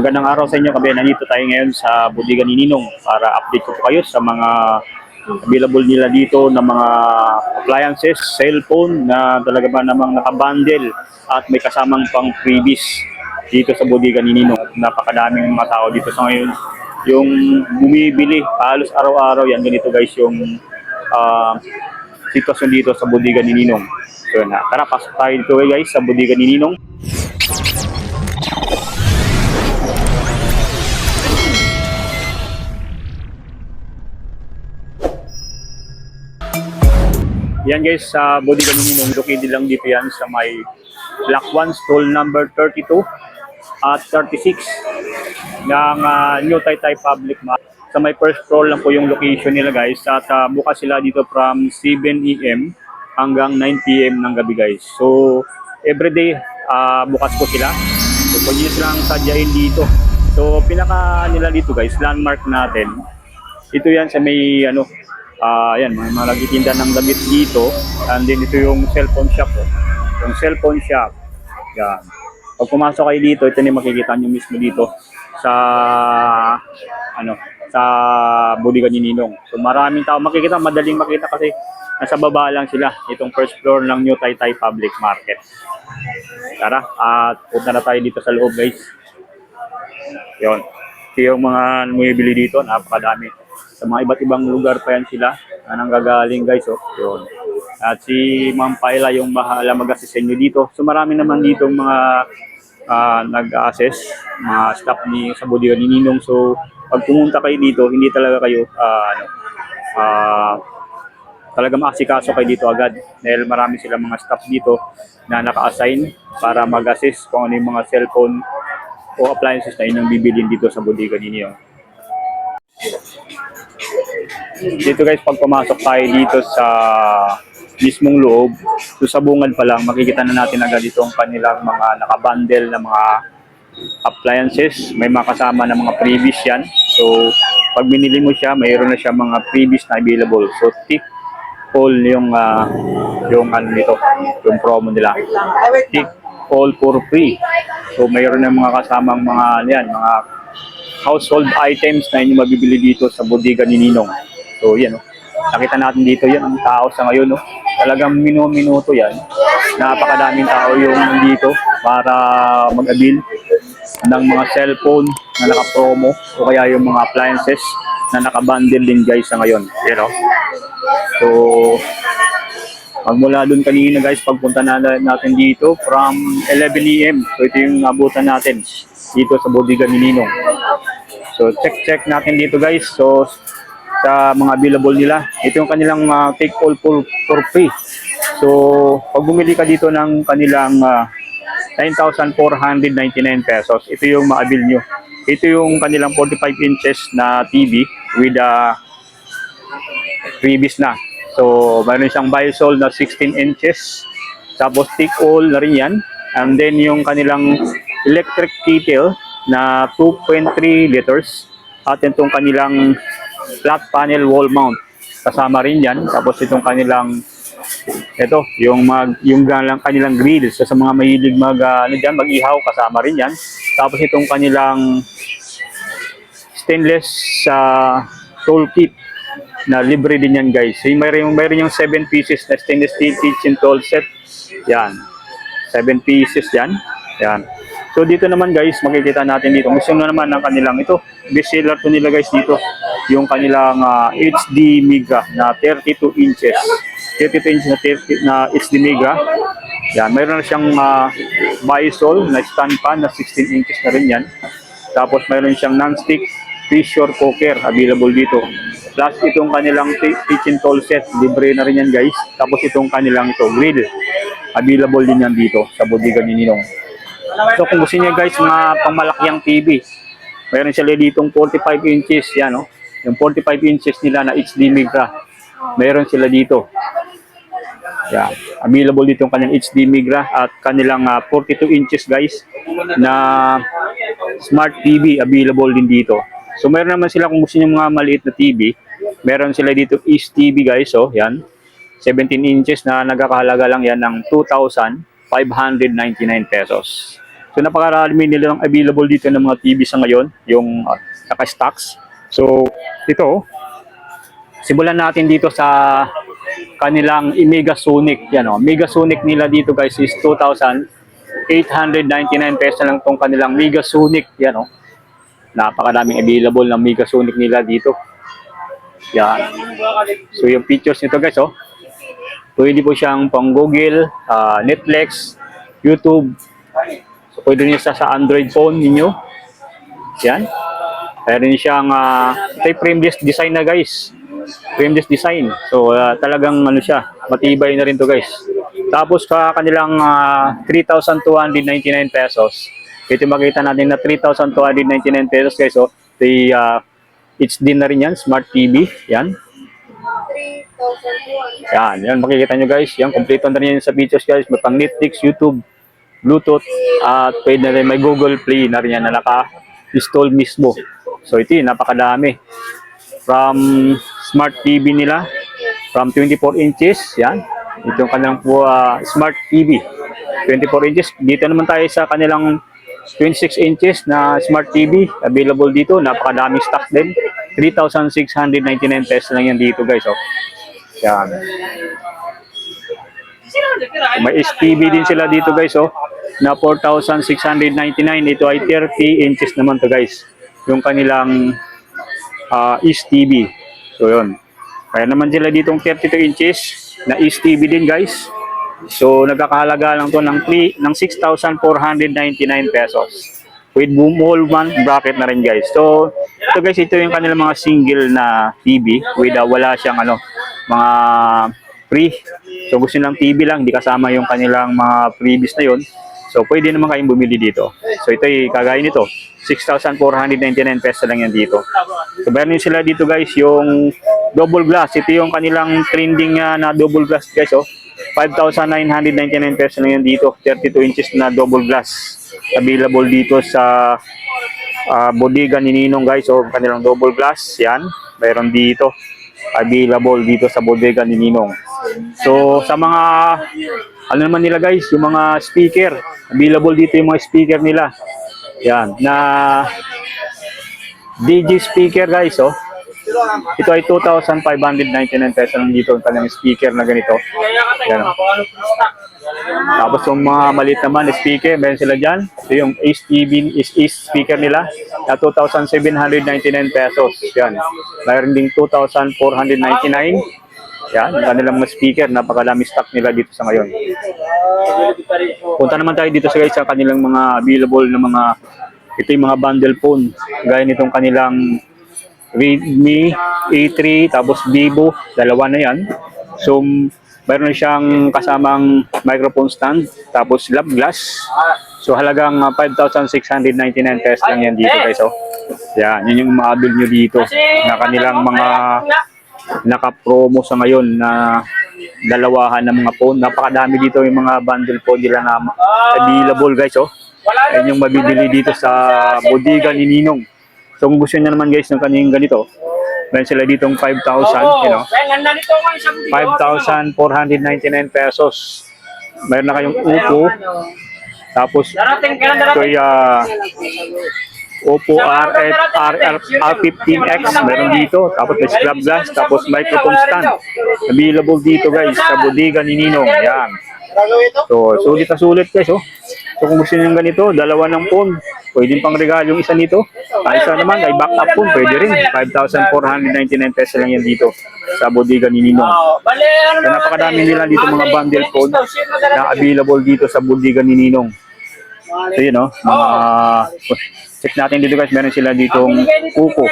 Magandang araw sa inyo kabayan. Nandito tayo ngayon sa Bodega ni Ninong para update ko po kayo sa mga available nila dito na mga appliances, cellphone na talaga ba namang nakabundle at may kasamang pang freebies dito sa Bodega ni Ninong. Napakadaming mga tao dito sa ngayon yung bumibili halos araw-araw. Yan, ganito guys yung sitwasyon dito sa Bodega ni Ninong. So tara, pasok tayo dito guys sa Bodega ni Ninong. Yan guys, sa Bodega ni Ninong, located lang dito yan sa may Block 1, stall number 32 at 36 ng New Taytay Public Market. Sa may first floor lang po yung location nila guys at bukas sila dito from 7 AM hanggang 9 PM ng gabi guys. So everyday bukas po sila. So pwede nyo silang sadyain dito. So pinaka nila dito guys, landmark natin. Ito yan sa may yan, may mga nagtitinda ng damit dito. And then ito yung cellphone shop. Yung cellphone shop. Yan. Pag pumasok kayo dito, ito na makikita nyo mismo dito sa sa Bodega ni Ninong. So maraming tao makikita, madaling makita kasi nasa baba lang sila. Itong first floor ng New Taytay Public Market. Tara, at punta na tayo dito sa loob guys. Yon. Ito yung mga bumibili dito, napakadami. Sa mga iba't ibang lugar pa yan sila na nanggagaling guys. Oh. Yun. At si Ma'am Paila yung bahala mag-assist sa inyo dito. So marami naman dito mga nag-assess, mga staff ni sa Bodega ni Ninong. So pag pumunta kayo dito, hindi talaga kayo talaga maasikaso kayo dito agad. Dahil marami silang mga staff dito na naka-assign para mag-assist kung ano yung mga cellphone o appliances na inyong bibilin dito sa Bodega ni Ninong. Dito guys, pag pumasok tayo dito sa mismong loob, so sa bungad pa lang, makikita na natin agad itong kanilang mga nakabundle na mga appliances. May mga kasama na mga freebies yan. So, pag binili mo siya, mayroon na siya mga freebies na available. So, tip all yung nito, yung promo nila. Tip all for free. So, mayroon na mga kasamang mga household items na inyong mabibili dito sa Bodega ni Ninong. So yan, nakita natin dito yan ang tao sa ngayon. Talagang minuto yan. Napakadaming tao yung nandito para mag-avail ng mga cellphone na naka-promo o kaya yung mga appliances na naka-bundle din guys sa ngayon. So magmula dun kanina guys, pagpunta natin dito from 11 AM. So ito yung abutan natin dito sa Bodega ni Ninong. So check natin dito guys. So sa mga available nila, ito yung kanilang take all for free. So pag bumili ka dito ng kanilang 9,499 pesos, ito yung ma-avail nyo. Ito yung kanilang 45 inches na TV with freebies na. So mayroon siyang Bisol na 16 inches, tapos take all na rin yan. And then yung kanilang electric kettle na 2.3 liters at itong kanilang flat panel wall mount kasama rin yan. Tapos itong kanilang yung kanilang grill sa mga mahilig mag-ihaw, kasama rin yan. Tapos itong kanilang stainless toolkit na libre din yan guys. So, mayroon yung 7 pieces na stainless steel kitchen tool set. Yan, 7 pieces yan. Yan. So dito naman guys, makikita natin dito. Gusto na naman ng kanilang best seller to nila guys dito. Yung kanilang HD Migra na 32 inches. 32 inches na HD Migra. Yan, mayroon na siyang Bisol na stand pan na 16 inches na rin yan. Tapos mayroon siyang non-stick pressure cooker available dito. Plus itong kanilang kitchen tool set, libre na rin yan guys. Tapos itong kanilang grill, available din yan dito sa Bodega ni Ninong. So kung gusto niyo guys mga pangmalakiang TV, mayroon sila ditong 45 inches yan, yung 45 inches nila na HD Migra, mayroon sila dito. Yan, available dito yung kanyang HD Migra at kanilang 42 inches guys na Smart TV available din dito. So mayroon naman sila kung gusto niyo mga maliit na TV, meron sila dito East TV guys, yan, 17 inches na nagkakahalaga lang yan ng 2,599 pesos. So napakarami nila ng available dito ng mga TV sa ngayon, yung naka-stocks. So ito, simulan natin dito sa kanilang Megasonic. Yan o, Megasonic nila dito guys is 2,899 pesos lang tong kanilang Megasonic. Yan o, napakaraming available ng Megasonic nila dito. Yan. So yung features nito guys oh, pwede po siyang pang Google, Netflix, YouTube. So pwede niyo sa Android phone ninyo. Yan. Meron siyang ito frameless design na guys. Frameless design. So talagang ano siya, matibay na rin to guys. Tapos sa kanilang 3,299 pesos. Ito makita natin na 3,299 pesos guys oh. The HD na rin yan, Smart TV. Yan. Yan makikita nyo guys. Yan, kompleto na rin yan sa features guys. May pang Netflix, YouTube, Bluetooth, at pwede na rin may Google Play na rin yan na naka-install mismo. So ito yun, napakadami. From Smart TV nila, from 24 inches, yan. Ito yung kanilang po Smart TV. 24 inches. Dito naman tayo sa kanilang 26 inches na Smart TV. Available dito. Napakadaming stock din. 3,699 pesos lang yan dito guys. Oh. Yan. May STV din sila dito guys. Oh, na 4,699. Ito ay 30 inches naman to guys. Yung kanilang STV. So yun. Kaya naman sila ditong 32 inches na STV din guys. So nagkakahalaga lang to ng 6,499 pesos. With wall mount bracket na rin guys. So ito guys, ito yung kanilang mga single na TV with wala siyang mga free. So gusto nilang TV lang, hindi kasama yung kanilang mga freebies na yon. So pwede naman kayong bumili dito. So ito ay kagaya nito, 6,499 pesos lang yan dito. So meron sila dito guys yung double glass. Ito yung kanilang trending na double glass guys oh. 5,999 pesos lang yan dito. 32 inches na double glass. Available dito sa bodega ni Ninong guys. So kanilang double glass yan. Mayroon dito. Available dito sa bodega ni Ninong. So sa mga ano naman nila guys, yung mga speaker. Available dito yung mga speaker nila. Yan. Na DJ speaker guys oh. Ito ay 2,599 pesos lang dito ang kanilang speaker na ganito. Yan. Tapos yung mga maliit naman speaker, meron sila dyan. Ito yung HTV speaker nila na 2,799 pesos. Yan. Mayroon ding 2,499. Yan, ang kanilang mga speaker, napakadami stock nila dito sa ngayon. Punta naman tayo dito sa kanilang mga available na mga, ito yung mga bundle phone. Gaya nitong kanilang Redmi A3 tapos Vivo, dalawa na yan. So mayroon siyang kasamang microphone stand tapos lab glass. So halagang 5,699 pesos lang yan dito guys oh. Yan, yun yung ma-avail nyo dito na kanilang mga naka-promo sa ngayon na dalawahan ng mga phone. Napakadami dito yung mga bundle phone nila na available guys oh. Yan yung mabibili dito sa bodega ni Ninong. So kung gusto niyo naman guys ng kanyang ganito, meron sila ditong 5,000, you know, 5,499 pesos. Meron na kayong Oppo, tapos ito ay Oppo R15X, meron dito, tapos may scrub glass, tapos microphone stand. Available dito guys sa bodega ni Ninong. Yan. So sulit na sulit guys oh. So kung gusto niyo ganito, dalawa ng phone, pwedeng pang regalo yung isa nito. Isa naman ay backup phone, pwede rin. 5,499 pesos lang yan dito sa bodega ni Ninong. So napakadami nila dito mga bundle phone na available dito sa bodega ni Ninong. So yun oh, mga check natin dito guys, meron sila ditong Poco.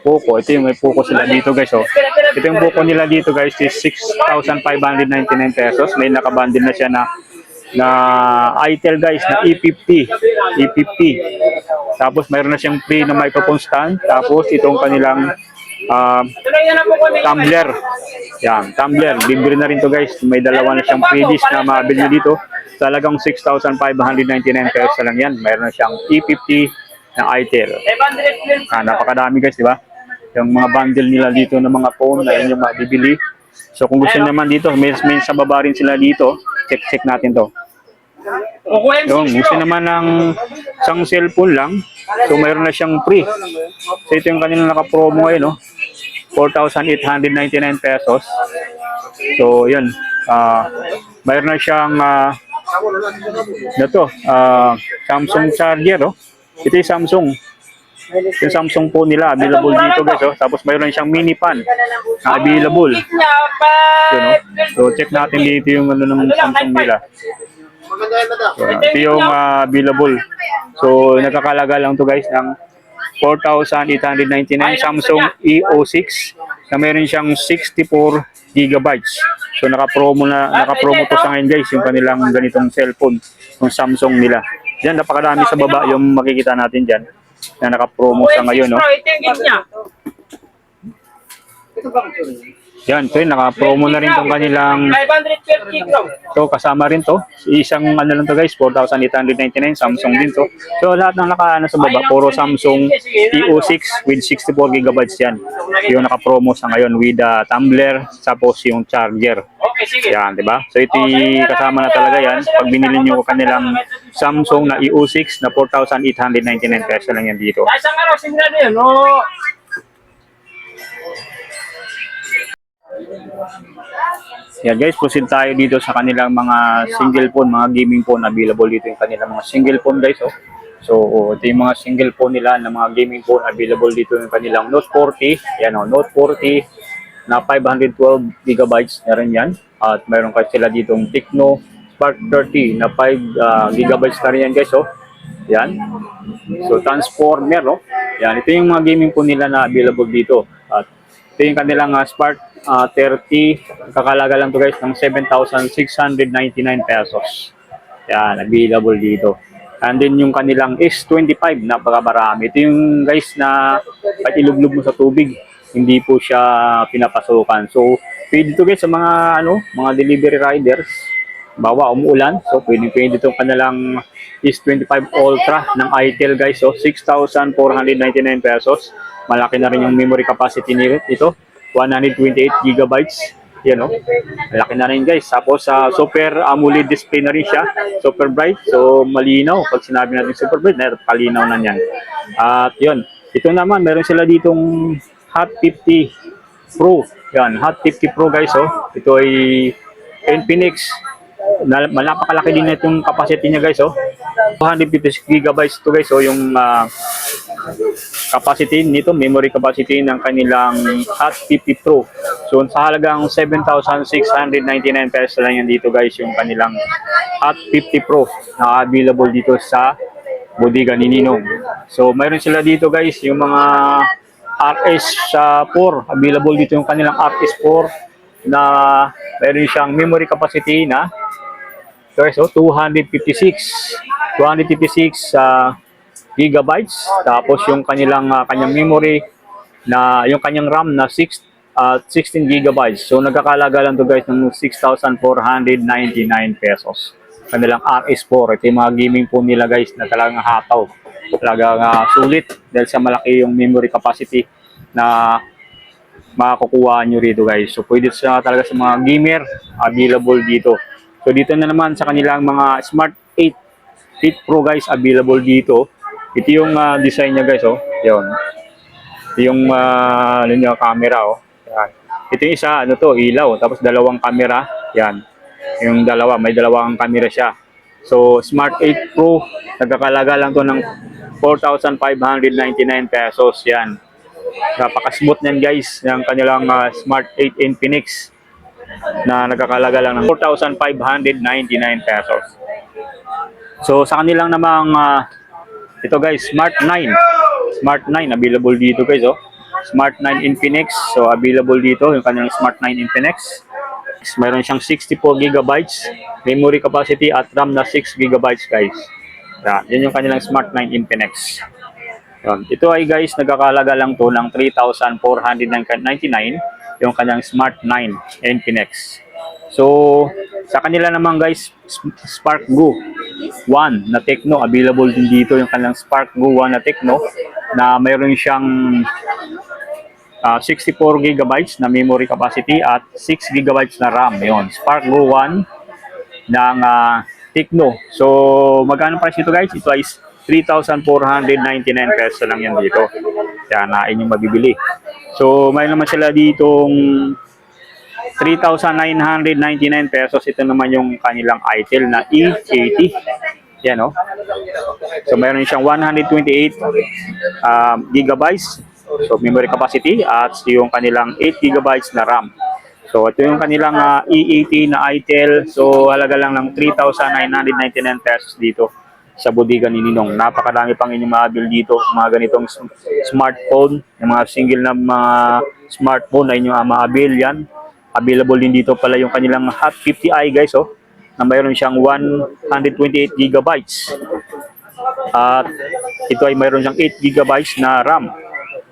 Poco, ito yung may Poco sila dito guys oh. Ito yung Poco nila dito guys is 6,599 pesos. May nakabundle na siya na itel guys na E50. Tapos mayroon na siyang free na microphone stand. Tapos itong kanilang tumbler. Yan, tumbler. Libre na rin to guys. May dalawa na siyang freebies na mabili dito. Talagang 6,599 pesos lang yan. Mayroon na siyang E50 na itel. Napakadami guys, di ba? Yung mga bundle nila dito ng mga phone na yun yung mabibili. So kung gusto naman dito, may sa baba rin sila dito. Check natin to. Yung gusto naman ng isang cellphone lang, so mayroon na siyang free. So ito yung kanilang naka-promo ngayon, no? 4,899 pesos. So yun, mayroon na siyang Samsung charger, no? Ito yung Samsung. Yung Samsung phone nila, available dito guys, oh. Tapos mayroon siyang mini fan na available. Yun, no? So check natin dito yung ano ng Samsung nila. So, ito yung available. So nakakalaga lang to guys ng 4,899 Samsung EO6 na meron siyang 64 gigabytes. So naka-promo to sa ngayon guys yung kanilang ganitong cellphone ng Samsung nila. Diyan napakarami sa baba yung makikita natin diyan na naka-promo sa ngayon, no. Yan, so yun, naka-promo na rin tong kanilang, so kasama rin to, isang ano lang to guys, 4,899, Samsung din to. So lahat ng naka sa baba, puro Samsung EO6 with 64 gigabytes yan. Yung naka-promo sa ngayon with tumbler, tapos yung charger. Yan, di ba? So ito kasama na talaga yan. Pag binili nyo kanilang Samsung na EO6 na 4,899 pesos lang yan dito. Yan guys, proceed tayo dito sa kanilang mga single phone, mga gaming phone available dito yung kanilang mga single phone guys, oh. So ito yung mga single phone nila na mga gaming phone available dito yung kanilang Note 40. Yan, oh, Note 40 na 512 gigabytes na rin yan. At mayroon kasi sila ditong Tecno Spark 30 na 5 gigabytes na rin yan guys, oh. Yan. So Transformer, no? Yan, ito yung mga gaming phone nila na available dito. At ito yung kanilang Spark 30, kakalaga lang to guys ng 7,699 pesos. Yan, available dito. And then yung kanilang S25, napakabarami. Ito yung guys na pag iluglog mo sa tubig, hindi po siya pinapasukan. So, pwede ito guys sa mga mga delivery riders. Bawa umuulan, so pwede itong kanilang S25 Ultra ng Itel guys. So, 6,499 pesos. Malaki na rin yung memory capacity nito. 128 gigabytes. Yan, no? Malaki na rin guys. Tapos super AMOLED display na rin siya. Super bright. So malinaw. Pag sinabi natin super bright, kalinaw na yan. At yun. Ito naman, meron sila ditong Hot 50 Pro. Yan, Hot 50 Pro guys. Oh. Ito ay Infinix. Napakalaki din na itong capacity niya guys. Oh. 256 gigabytes ito guys. So yung capacity nito, memory capacity ng kanilang Hot 50 Pro. So sa halagang 7,699 pesos lang yan dito guys yung kanilang Hot 50 Pro na available dito sa bodega ni Ninong. So mayroon sila dito guys yung mga RS4, available dito yung kanilang RS4 na mayroon siyang memory capacity na so 256 gigabytes. Tapos yung kanyang memory na yung kanyang RAM na 16 gigabytes. So nagkakalaga lang to guys ng 6,499 pesos. Kanilang RS4. Ito yung mga gaming phone nila guys na talagang hataw. Talagang sulit dahil sa malaki yung memory capacity na makakukuha nyo rito guys. So pwede siya talaga sa mga gamer, available dito. So dito na naman sa kanilang mga Smart 8 Pro guys, available dito. Ito yung design niya guys, oh. Yun. Ito yung camera, oh. Yan. Ito yung isa, ilaw. Tapos dalawang camera. Yan. Yung dalawa, may dalawang camera siya. So, Smart 8 Pro, nagkakalaga lang to ng 4,599 pesos. Yan. Napaka-smooth yan guys, ng kanilang Smart 8 Infinix na nagkakalaga lang ng 4,599 pesos. So, sa kanilang namang ito guys, Smart 9. Smart 9 available dito guys, oh. Smart 9 Infinix. So available dito yung kanyang Smart 9 Infinix. Mayroon siyang 64 gigabytes memory capacity at RAM na 6 gigabytes guys. Yan yung kanilang Smart 9 Infinix. Yan. Ito ay guys, nagkakalaga lang to ng 3,499 yung kanyang Smart 9 Infinix. So, sa kanila naman guys, Spark Go 1 na Tecno, available din dito yung kanilang Spark Go 1 na Tecno na mayroon siyang 64 gigabytes na memory capacity at 6 gigabytes na RAM. Yun, Spark Go 1 ng Tecno. So, magkano price ito guys? Ito ay 3,499 pesos lang yan dito. Yan, na inyong mabibili. So, may naman sila ditong 3,999 pesos. Ito naman yung kanilang Itel na E80. Yan, oh. So, mayroon siyang 128 gigabytes. So, memory capacity at yung kanilang 8 gigabytes na RAM. So, ito yung kanilang E80 na Itel. So, halaga lang ng 3,999 pesos dito sa bodega ni Ninong. Napakadami pang inyong maabil dito. Mga ganitong smartphone, yung mga single na mga smartphone na inyong maabil yan. Available din dito pala yung kanilang Hot 50i guys, oh, na mayroon siyang 128 gigabytes. At ito ay mayroon siyang 8 gigabytes na RAM.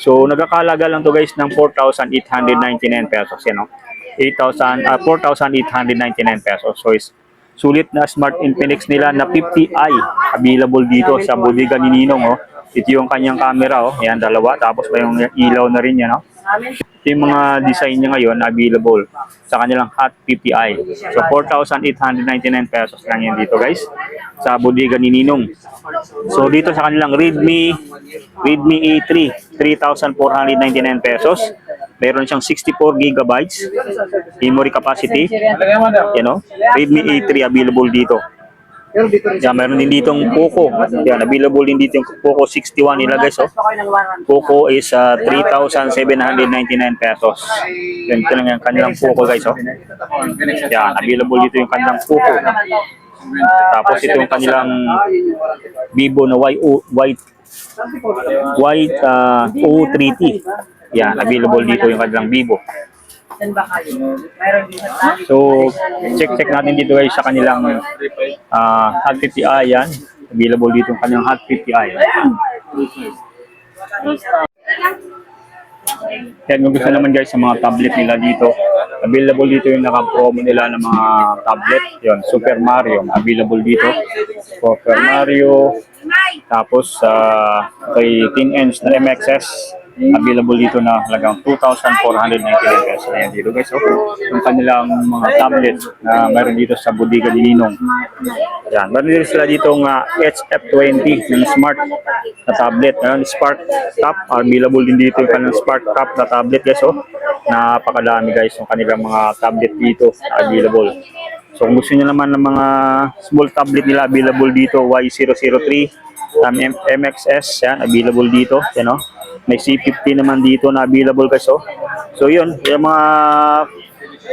So, nagkakalaga lang to guys ng 4,899 pesos. Yan, no? 4,899 pesos. So, is sulit na Smart Infinix nila na 50i. Available dito sa bodega ni Ninong. Oh. Ito yung kanyang camera. Oh. Yan, dalawa. Tapos may yung ilaw na rin yan. Oh. Ito yung mga design niya ngayon available sa kanilang Hot 50i. So, 4,899 pesos lang yan dito guys sa bodega ni Ninong. So, dito sa kanilang Redmi A3, 3,499 pesos. Meron siyang 64 gigabytes memory capacity. You know, Redmi A3 available dito. Yan, meron din ditong Poco. Yan, available din dito yung Poco 61 nila guys. Oh. Poco is 3,799 pesos. Yan, ito lang yung kanilang Poco guys. Oh. Yan, available dito yung kanilang Poco. Tapos ito yung kanilang Vivo na O30. Yan, available dito yung kanilang Vivo. So, check natin dito guys sa kanilang Hot 50i yan. Available dito yung kanilang Hot 50i. Yan, kung gusto naman guys sa mga tablet nila dito, available dito yung naka-promo nila ng mga tablet. Yon, Super Mario, available dito. Super Mario. Tapos, kay 10-inch na MXS, available dito na halagang 2,499 pesos na yan dito guys. So, yung kanilang mga tablet na mayroon dito sa bodega ni Ninong. Yan, mayroon dito sila ditong HF20 ng smart na tablet. Spark Top, available din dito yung kanilang Spark Top na tablet guys. So, napakadami guys yung kanilang mga tablet dito available. So, kung gusto nyo naman ng mga small tablet nila, available dito Y003 MXS, yan, available dito. Yan, oh. May C50 naman dito na available guys. Oh. So yun, yung mga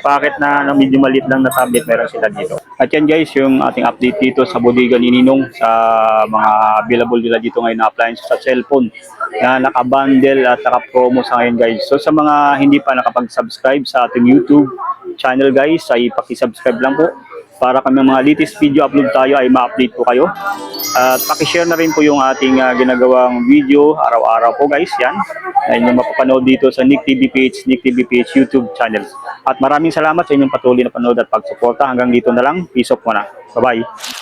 packet na medyo maliit lang na tablet meron sila dito. At yan guys, yung ating update dito sa bodega ni Ninong sa mga available nila dito ngayon na appliances sa cellphone na naka-bundle at naka-promo sa ngayon guys. So sa mga hindi pa nakapag-subscribe sa ating YouTube channel guys, ay paki-subscribe lang po para kami mga latest video upload tayo ay ma-update po kayo. At paki-share na rin po yung ating ginagawang video araw-araw po guys. Yan, na inyong mapapanood dito sa Nick TV PH YouTube channel. At maraming salamat sa inyong patuloy na panood at pagsuporta. Hanggang dito na lang. Peace off muna. Bye-bye.